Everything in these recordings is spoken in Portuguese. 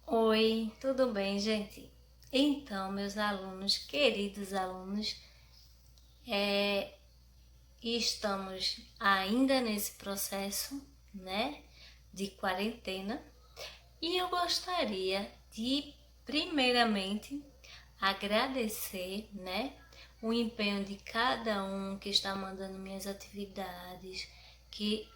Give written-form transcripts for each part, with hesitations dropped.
Oi, tudo bem, gente? Então, meus alunos, queridos alunos, estamos ainda nesse processo, né, de quarentena e eu gostaria de, primeiramente, agradecer, né, o empenho de cada um que está mandando minhas atividades, que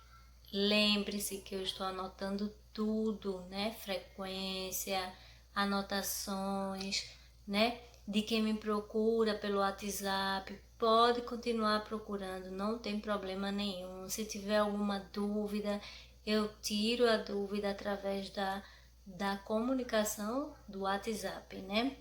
lembre-se que eu estou anotando tudo, né? Frequência, anotações, né? De quem me procura pelo WhatsApp, pode continuar procurando, não tem problema nenhum. Se tiver alguma dúvida, eu tiro a dúvida através da comunicação do WhatsApp, né?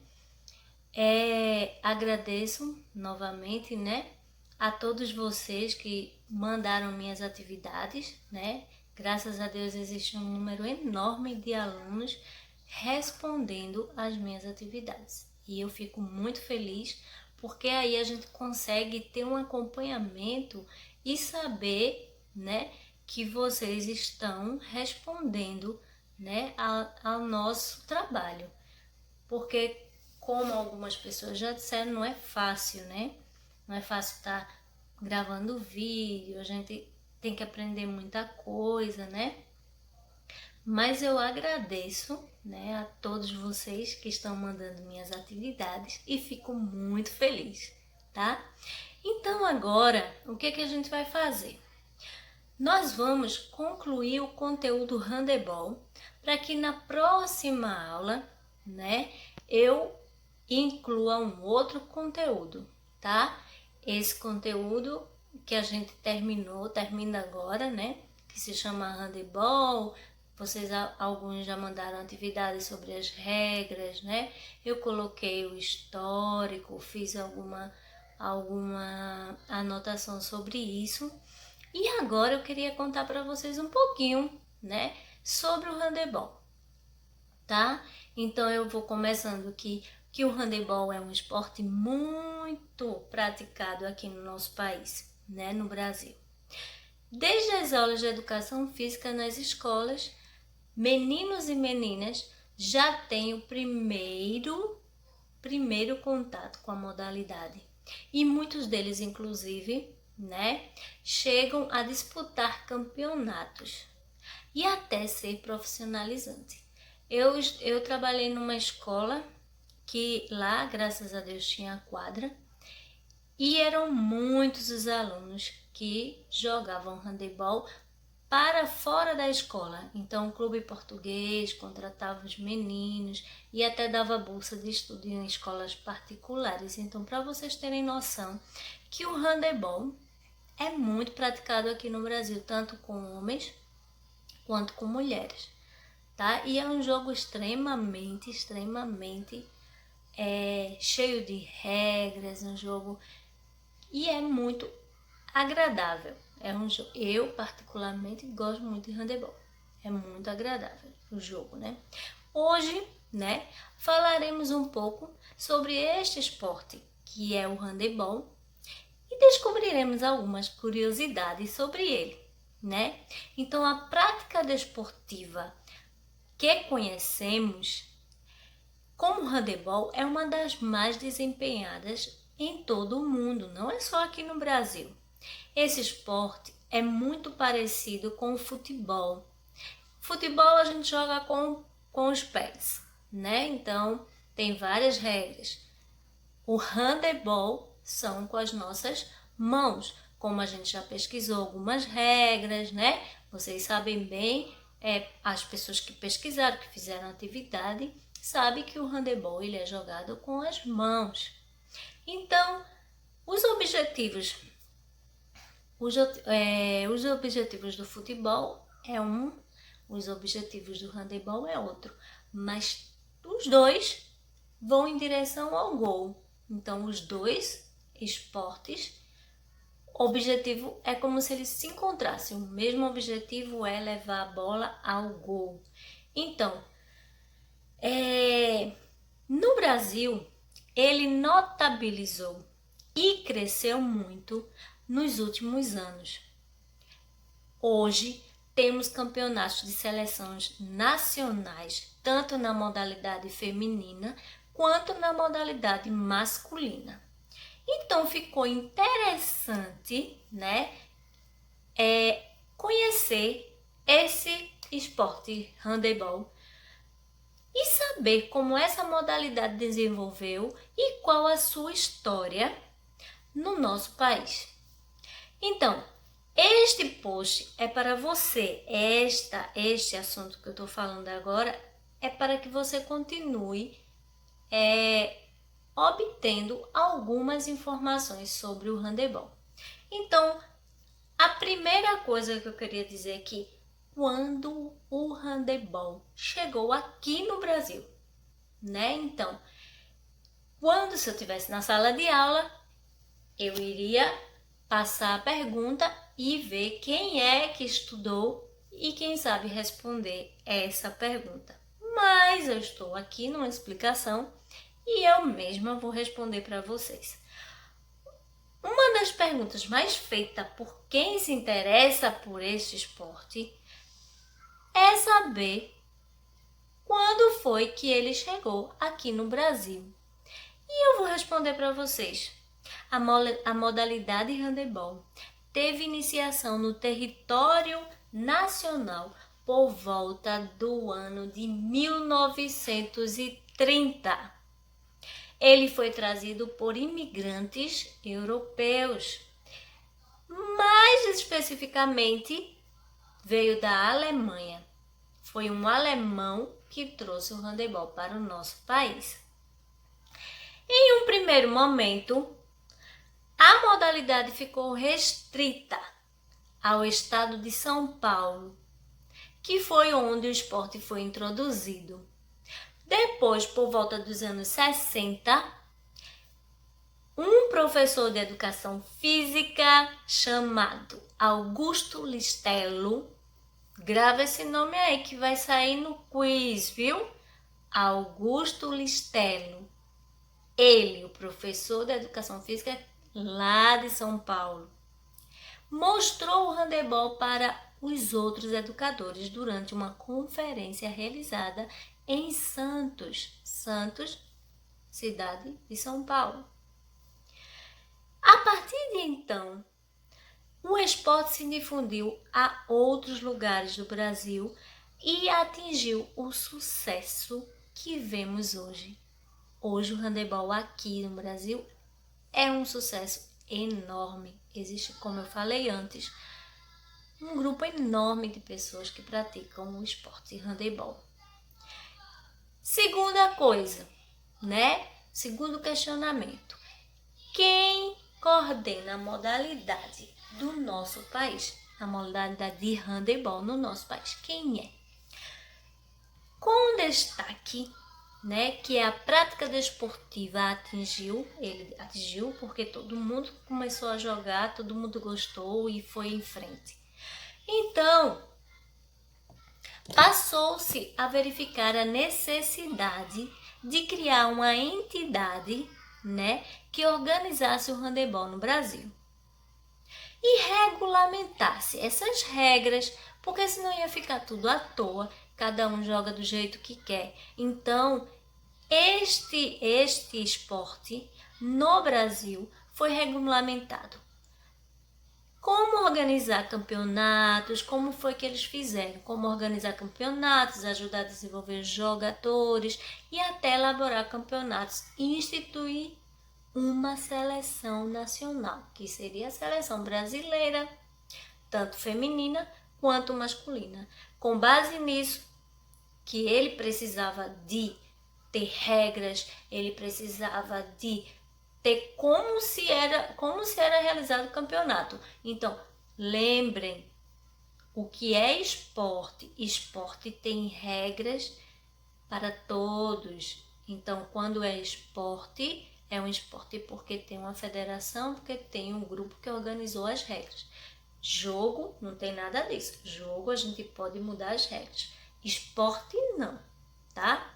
Agradeço novamente, né, a todos vocês que mandaram minhas atividades, né? Graças a Deus existe um número enorme de alunos respondendo às minhas atividades. E eu fico muito feliz porque aí a gente consegue ter um acompanhamento e saber, né, que vocês estão respondendo, né, ao nosso trabalho. Porque, como algumas pessoas já disseram, não é fácil, né? Não é fácil estar gravando vídeo, a gente tem que aprender muita coisa, né? Mas eu agradeço, né, a todos vocês que estão mandando minhas atividades e fico muito feliz, tá? Então agora, o que que a gente vai fazer? Nós vamos concluir o conteúdo handebol para que na próxima aula, né, eu inclua um outro conteúdo, tá? Esse conteúdo que a gente termina agora, né, que se chama handebol. Vocês alguns já mandaram atividades sobre as regras, né? Eu coloquei o histórico, fiz alguma anotação sobre isso. E agora eu queria contar para vocês um pouquinho, né, sobre o handebol, tá? Então eu vou começando que o handebol é um esporte muito praticado aqui no nosso país, né, no Brasil. Desde as aulas de educação física nas escolas, meninos e meninas já têm o primeiro contato com a modalidade. E muitos deles, inclusive, né, chegam a disputar campeonatos e até ser profissionalizante. Eu trabalhei numa escola que lá, graças a Deus, tinha quadra e eram muitos os alunos que jogavam handebol para fora da escola. Então, o clube português contratava os meninos e até dava bolsa de estudo em escolas particulares. Então, para vocês terem noção que o handebol é muito praticado aqui no Brasil, tanto com homens quanto com mulheres, tá? E é um jogo extremamente cheio de regras, um jogo e é muito agradável. Eu particularmente gosto muito de handebol. É muito agradável o jogo, né? Hoje, né, falaremos um pouco sobre este esporte, que é o handebol, e descobriremos algumas curiosidades sobre ele, né? Então, a prática desportiva que conhecemos como handebol é uma das mais desempenhadas em todo o mundo, não é só aqui no Brasil. Esse esporte é muito parecido com o futebol. Futebol a gente joga com os pés, né? Então tem várias regras. O handebol são com as nossas mãos, como a gente já pesquisou algumas regras, né? Vocês sabem bem, as pessoas que pesquisaram, que fizeram atividade, sabem que o handebol ele é jogado com as mãos. Então, os objetivos os objetivos do futebol é um, os objetivos do handebol é outro, mas os dois vão em direção ao gol. Então, os dois esportes, o objetivo é como se eles se encontrassem. O mesmo objetivo é levar a bola ao gol. Então, no Brasil, ele notabilizou e cresceu muito nos últimos anos. Hoje temos campeonatos de seleções nacionais, tanto na modalidade feminina quanto na modalidade masculina. Então ficou interessante, né, conhecer esse esporte handebol e saber como essa modalidade desenvolveu e qual a sua história no nosso país. Então, este post é para você, este assunto que eu estou falando agora é para que você continue obtendo algumas informações sobre o handebol. Então, a primeira coisa que eu queria dizer é que quando o handebol chegou aqui no Brasil, né? Então, se eu estivesse na sala de aula, eu iria passar a pergunta e ver quem é que estudou e quem sabe responder essa pergunta. Mas eu estou aqui numa explicação e eu mesma vou responder para vocês. Uma das perguntas mais feitas por quem se interessa por este esporte é saber quando foi que ele chegou aqui no Brasil. E eu vou responder para vocês. A modalidade handebol teve iniciação no território nacional por volta do ano de 1930. Ele foi trazido por imigrantes europeus, mais especificamente veio da Alemanha. Foi um alemão que trouxe o handebol para o nosso país. Em um primeiro momento, a modalidade ficou restrita ao estado de São Paulo, que foi onde o esporte foi introduzido. Depois, por volta dos anos 60, um professor de educação física chamado Augusto Listello, grava esse nome aí que vai sair no quiz, viu? Augusto Listello. Ele, o professor de educação física lá de São Paulo, mostrou o handebol para os outros educadores durante uma conferência realizada em Santos, cidade de São Paulo. A partir de então, o esporte se difundiu a outros lugares do Brasil e atingiu o sucesso que vemos hoje. Hoje o handebol aqui no Brasil é um sucesso enorme. Existe, como eu falei antes, um grupo enorme de pessoas que praticam o esporte handebol. Segunda coisa, né? Segundo questionamento. Quem coordena a modalidade do nosso país? A modalidade de handebol no nosso país. Quem é? Com destaque, né, que a prática desportiva ele atingiu porque todo mundo começou a jogar, todo mundo gostou e foi em frente. Então, passou-se a verificar a necessidade de criar uma entidade, né, que organizasse o handebol no Brasil e regulamentasse essas regras, porque senão ia ficar tudo à toa, cada um joga do jeito que quer. Então, este esporte no Brasil foi regulamentado. Como organizar campeonatos, como foi que eles fizeram, como organizar campeonatos, ajudar a desenvolver jogadores e até elaborar campeonatos e instituir uma seleção nacional, que seria a seleção brasileira, tanto feminina quanto masculina. Com base nisso, que ele precisava de ter regras, ele precisava de ter como se era realizado o campeonato. Então, lembrem, o que é esporte? Esporte tem regras para todos. Então, quando é um esporte porque tem uma federação, porque tem um grupo que organizou as regras. Jogo, não tem nada disso. Jogo, a gente pode mudar as regras. Esporte, não, tá?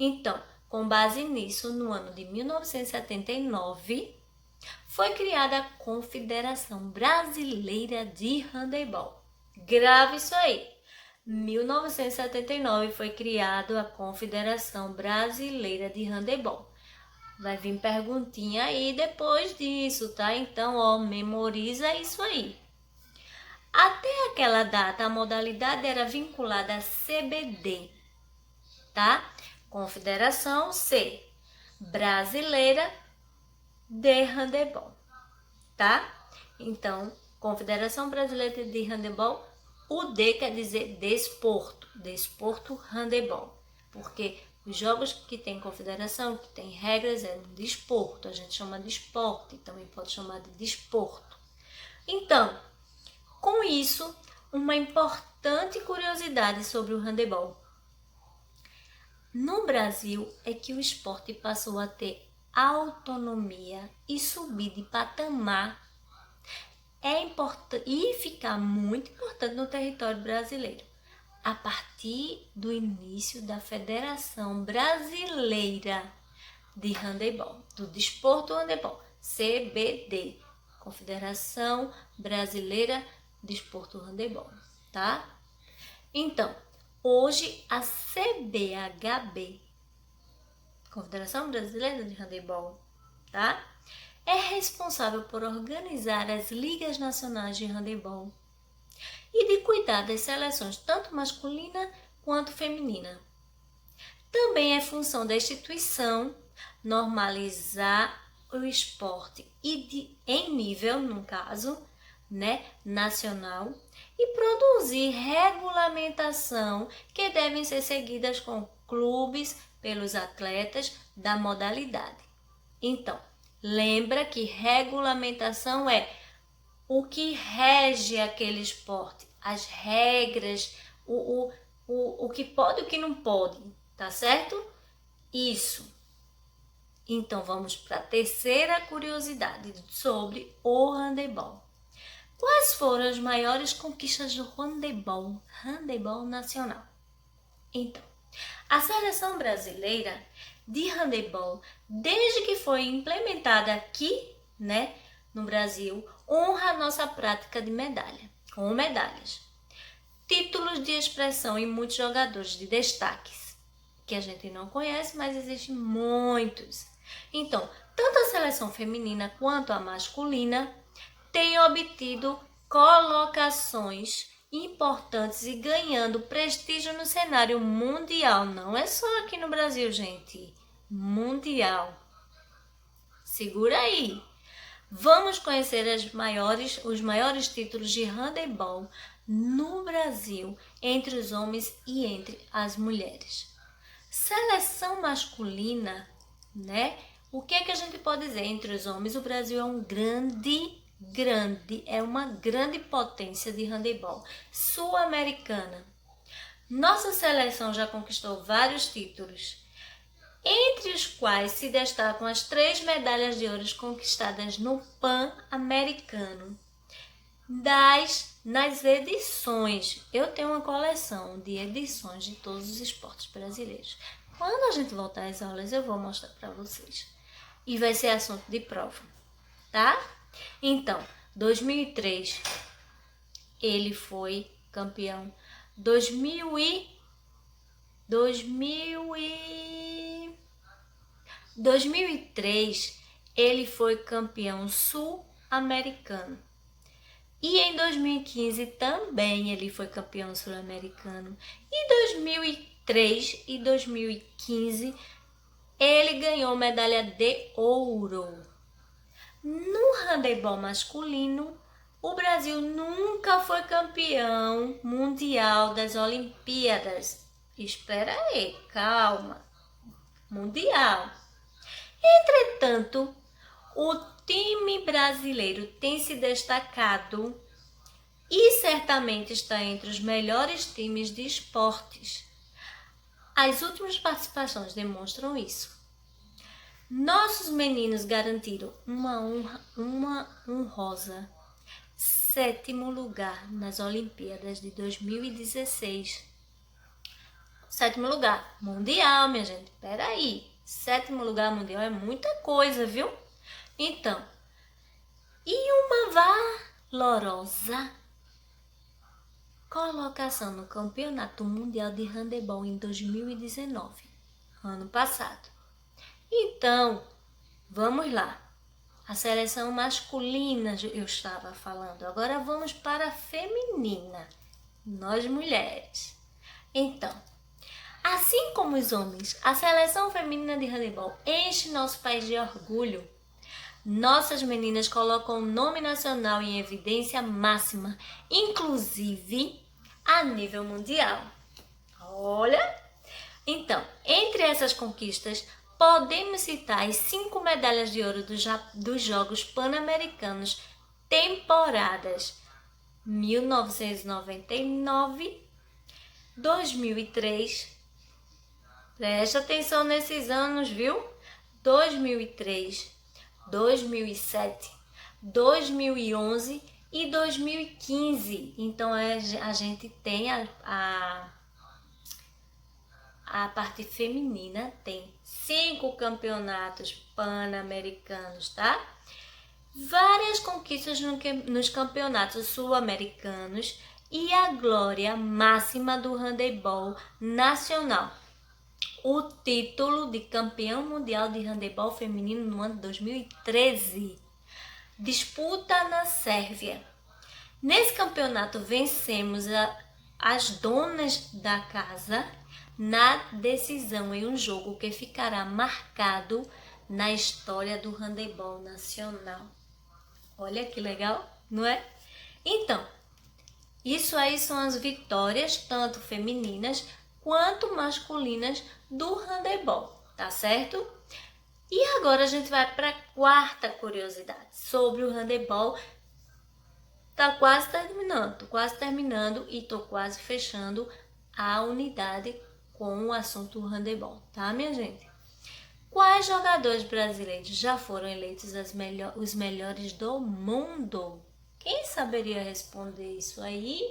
Então, com base nisso, no ano de 1979, foi criada a Confederação Brasileira de Handebol, Grave isso aí. 1979 foi criado a Confederação Brasileira de Handebol. Vai vir perguntinha aí depois disso, tá? Então, ó, memoriza isso aí. Até aquela data, a modalidade era vinculada à CBD, tá? Confederação C, Brasileira de Handebol, tá? Então, Confederação Brasileira de Handebol, o D quer dizer desporto, desporto handebol, porque os jogos que tem confederação, que tem regras, é um desporto, a gente chama de esporte, também pode chamar de desporto. Então, com isso, uma importante curiosidade sobre o handebol. No Brasil é que o esporte passou a ter autonomia e subir de patamar é importante e ficar muito importante no território brasileiro a partir do início da Federação Brasileira de Handebol, do Desporto Handebol, CBD, Confederação Brasileira de Desporto Handebol, tá? Então, hoje a CBHB, Confederação Brasileira de Handebol, tá? É responsável por organizar as ligas nacionais de handebol e de cuidar das seleções tanto masculina quanto feminina. Também é função da instituição normalizar o esporte em nível, no caso, né, nacional, e produzir regulamentação que devem ser seguidas com clubes pelos atletas da modalidade. Então, lembra que regulamentação é o que rege aquele esporte, as regras, o que pode e o que não pode, tá certo? Isso. Então, vamos para a terceira curiosidade sobre o handebol. Quais foram as maiores conquistas do handebol nacional? Então, a seleção brasileira de handebol, desde que foi implementada aqui, né, no Brasil, honra a nossa prática de medalha, com medalhas, títulos de expressão e muitos jogadores de destaques, que a gente não conhece, mas existem muitos. Então, tanto a seleção feminina quanto a masculina têm obtido colocações importantes e ganhando prestígio no cenário mundial. Não é só aqui no Brasil, gente. Mundial. Segura aí. Vamos conhecer os maiores títulos de handebol no Brasil entre os homens e entre as mulheres. Seleção masculina, né? O que é que a gente pode dizer? Entre os homens, o Brasil é uma grande potência de handebol sul-americana. Nossa seleção já conquistou vários títulos, entre os quais se destacam as 3 medalhas de ouro conquistadas no Pan-Americano. Nas edições, eu tenho uma coleção de edições de todos os esportes brasileiros. Quando a gente voltar às aulas, eu vou mostrar para vocês. E vai ser assunto de prova, tá? Então, 2003, ele foi campeão. 2003, ele foi campeão sul-americano. E em 2015 também ele foi campeão sul-americano. E 2003 e 2015 ele ganhou medalha de ouro. No handebol masculino, o Brasil nunca foi campeão mundial das Olimpíadas. Espera aí, calma. Mundial. Entretanto, o time brasileiro tem se destacado e certamente está entre os melhores times de esportes. As últimas participações demonstram isso. Nossos meninos garantiram uma honrosa 7º lugar nas Olimpíadas de 2016. 7º lugar mundial, minha gente. Peraí, 7º lugar mundial é muita coisa, viu? Então, e uma valorosa colocação no Campeonato Mundial de Handebol em 2019, ano passado. Então, vamos lá. A seleção masculina eu estava falando, agora vamos para a feminina, nós mulheres. Então, assim como os homens, a seleção feminina de handebol enche nosso país de orgulho. Nossas meninas colocam o nome nacional em evidência máxima, inclusive a nível mundial. Olha! Então, entre essas conquistas, podemos citar as 5 medalhas de ouro dos Jogos Pan-Americanos temporadas 1999, 2003, preste atenção nesses anos, viu? 2003, 2007, 2011 e 2015. Então, a gente tem a parte feminina, tem 5 campeonatos pan-americanos, tá? Várias conquistas nos campeonatos sul-americanos e a glória máxima do handebol nacional. O título de campeão mundial de handebol feminino no ano 2013. Disputa na Sérvia. Nesse campeonato vencemos as donas da casa na decisão em um jogo que ficará marcado na história do handebol nacional. Olha que legal, não é? Então, isso aí são as vitórias, tanto femininas quanto masculinas do handebol, tá certo? E agora a gente vai para a quarta curiosidade sobre o handebol. Tá quase terminando e tô quase fechando a unidade com o assunto handebol, tá, minha gente? Quais jogadores brasileiros já foram eleitos os melhores do mundo? Quem saberia responder isso aí?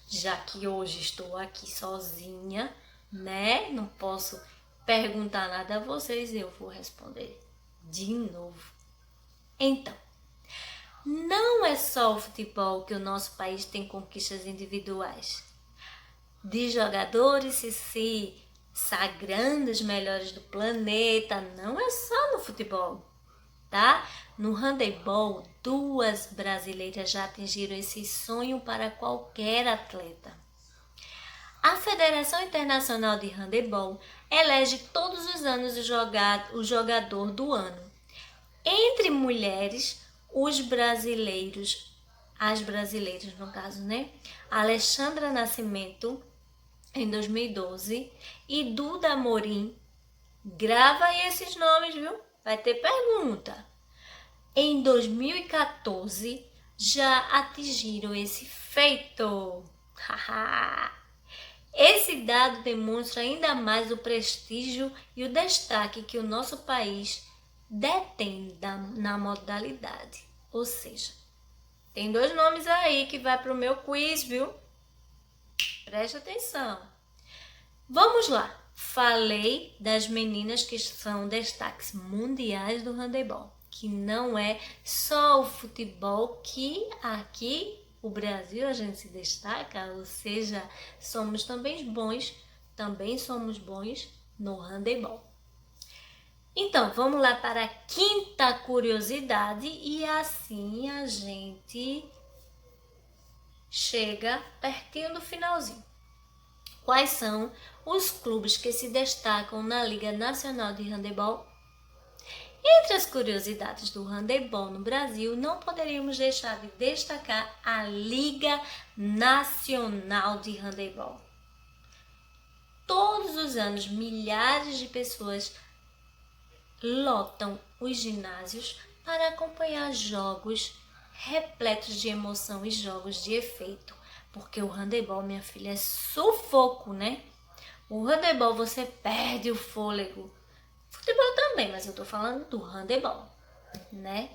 Já que hoje estou aqui sozinha, né? Não posso perguntar nada a vocês, eu vou responder de novo. Então, não é só o futebol que o nosso país tem conquistas individuais. De jogadores se sagrando os melhores do planeta, não é só no futebol, tá? No handebol, 2 brasileiras já atingiram esse sonho para qualquer atleta. A Federação Internacional de Handebol elege todos os anos o jogador do ano. Entre mulheres, as brasileiras no caso, né? Alexandra Nascimento, em 2012, e Duda Amorim. Grava aí esses nomes, viu? Vai ter pergunta. Em 2014, já atingiram esse feito. Esse dado demonstra ainda mais o prestígio e o destaque que o nosso país detém na modalidade. Ou seja, tem 2 nomes aí que vai para o meu quiz, viu? Preste atenção. Vamos lá. Falei das meninas que são destaques mundiais do handebol, que não é só o futebol que aqui o Brasil a gente se destaca, ou seja, também somos bons no handebol. Então, vamos lá para a quinta curiosidade e assim a gente chega pertinho do finalzinho. Quais são os clubes que se destacam na Liga Nacional de Handebol? Entre as curiosidades do handebol no Brasil, não poderíamos deixar de destacar a Liga Nacional de Handebol. Todos os anos, milhares de pessoas lotam os ginásios para acompanhar jogos repletos de emoção e jogos de efeito. Porque o handebol, minha filha, é sufoco, né? O handebol você perde o fôlego. Futebol também, mas eu tô falando do handebol, né?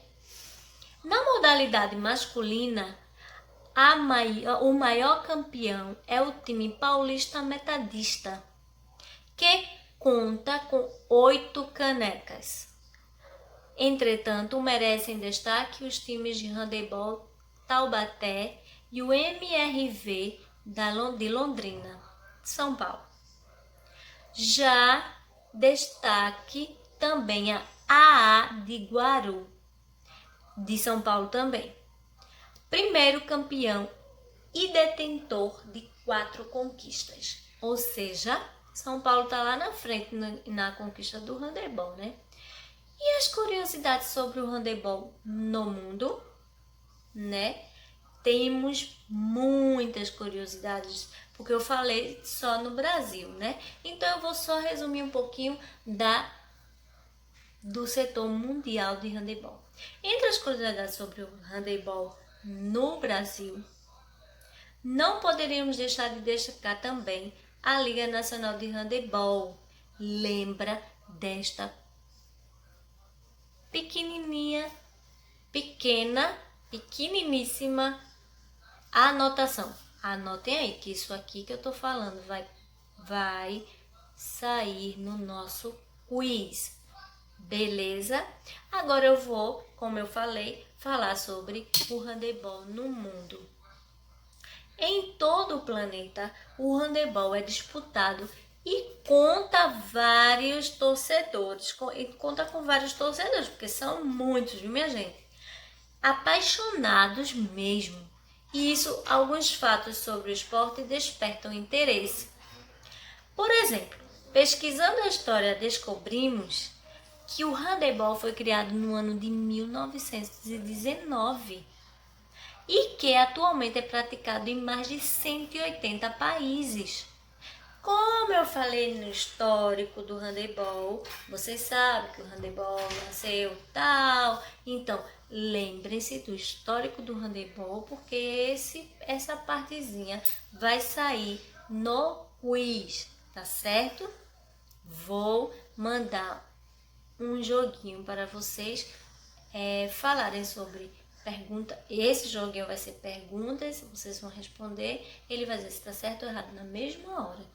Na modalidade masculina, o maior campeão é o time paulista metodista, que conta com 8 canecas. Entretanto, merecem destaque os times de handebol Taubaté e o MRV de Londrina, São Paulo. Já destaque também a AA de Guaru, de São Paulo também. Primeiro campeão e detentor de 4 conquistas. Ou seja, São Paulo está lá na frente na conquista do handebol, né? E as curiosidades sobre o handebol no mundo, né? Temos muitas curiosidades, porque eu falei só no Brasil, né? Então eu vou só resumir um pouquinho do setor mundial de handebol. Entre as curiosidades sobre o handebol no Brasil, não poderíamos deixar de destacar também a Liga Nacional de Handebol. Lembra desta pequeniníssima anotação. Anotem aí que isso aqui que eu tô falando vai sair no nosso quiz. Beleza? Agora eu vou, como eu falei, falar sobre o handebol no mundo. Em todo o planeta, o handebol é disputado e conta vários torcedores. Conta com vários torcedores, porque são muitos, viu, minha gente? Apaixonados mesmo. E isso, alguns fatos sobre o esporte despertam interesse. Por exemplo, pesquisando a história, descobrimos que o handebol foi criado no ano de 1919 e que atualmente é praticado em mais de 180 países. Como eu falei no histórico do handebol, vocês sabem que o handebol nasceu tal. Então, lembrem-se do histórico do handebol, porque essa partezinha vai sair no quiz, tá certo? Vou mandar um joguinho para vocês falarem sobre pergunta. Esse joguinho vai ser perguntas, vocês vão responder, ele vai dizer se está certo ou errado na mesma hora.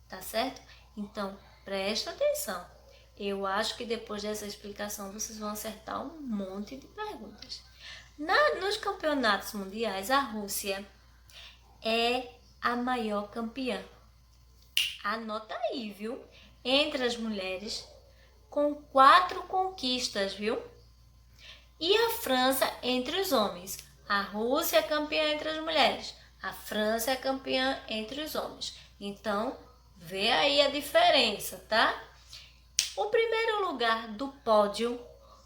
Tá certo? Então, presta atenção. Eu acho que depois dessa explicação vocês vão acertar um monte de perguntas. Nos campeonatos mundiais, a Rússia é a maior campeã. Anota aí, viu? Entre as mulheres, com 4 conquistas, viu? E a França entre os homens. A Rússia é campeã entre as mulheres. A França é campeã entre os homens. Então, vê aí a diferença, tá? O primeiro lugar do pódio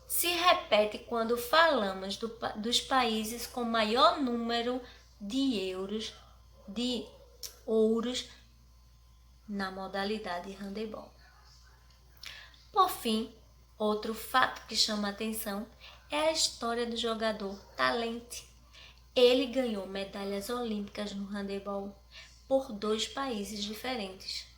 se repete quando falamos dos países com maior número de ouros na modalidade handebol. Por fim, outro fato que chama a atenção é a história do jogador Talent. Ele ganhou medalhas olímpicas no handebol por 2 países diferentes.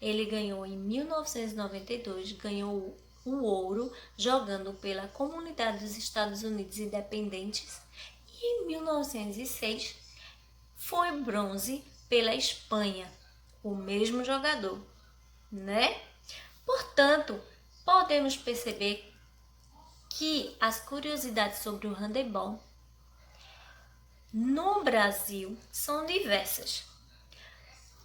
Ele ganhou em 1992, ganhou o ouro jogando pela Comunidade dos Estados Unidos Independentes e em 1906 foi bronze pela Espanha, o mesmo jogador, né? Portanto, podemos perceber que as curiosidades sobre o handebol no Brasil são diversas,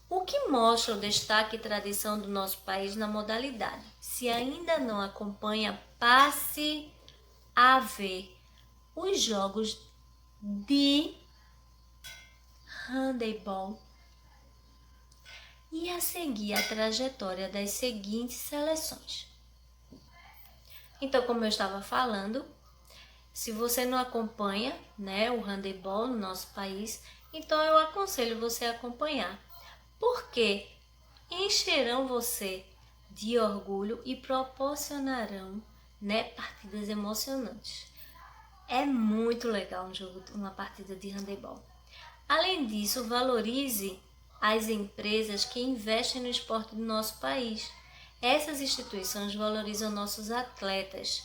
o que mostra o destaque e tradição do nosso país na modalidade. Se ainda não acompanha, passe a ver os jogos de handebol e a seguir a trajetória das seguintes seleções. Então, como eu estava falando, se você não acompanha, né, o handebol no nosso país, então eu aconselho você a acompanhar, porque encherão você de orgulho e proporcionarão, né, partidas emocionantes. É muito legal uma partida de handebol. Além disso, valorize as empresas que investem no esporte do nosso país. Essas instituições valorizam nossos atletas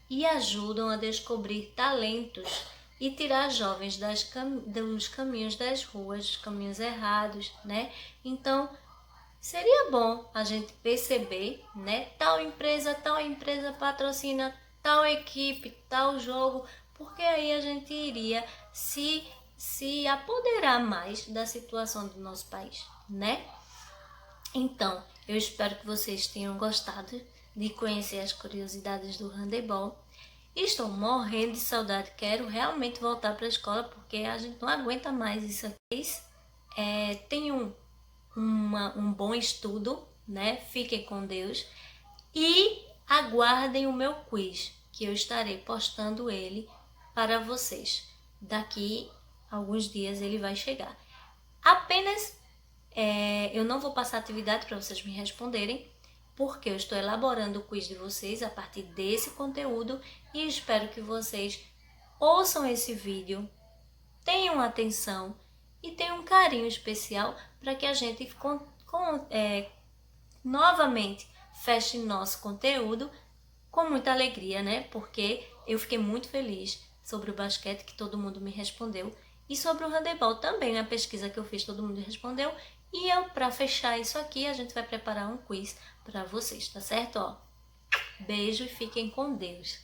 e ajudam a descobrir talentos e tirar jovens dos caminhos das ruas, dos caminhos errados, né? Então, seria bom a gente perceber, né? Tal empresa patrocina tal equipe, tal jogo, porque aí a gente iria se se apoderar mais da situação do nosso país, né? Então, eu espero que vocês tenham gostado de conhecer as curiosidades do handebol. Estou morrendo de saudade, quero realmente voltar para a escola porque a gente não aguenta mais isso aqui. Tenham um bom estudo, né? Fiquem com Deus e aguardem o meu quiz, que eu estarei postando ele para vocês. Daqui a alguns dias ele vai chegar. Apenas eu não vou passar atividade para vocês me responderem, porque eu estou elaborando o quiz de vocês a partir desse conteúdo e espero que vocês ouçam esse vídeo, tenham atenção e tenham um carinho especial para que a gente novamente feche nosso conteúdo com muita alegria, né? Porque eu fiquei muito feliz sobre o basquete, que todo mundo me respondeu, e sobre o handebol também, na pesquisa que eu fiz, todo mundo respondeu. E eu, para fechar isso aqui, a gente vai preparar um quiz para vocês, tá certo? Ó, beijo e fiquem com Deus.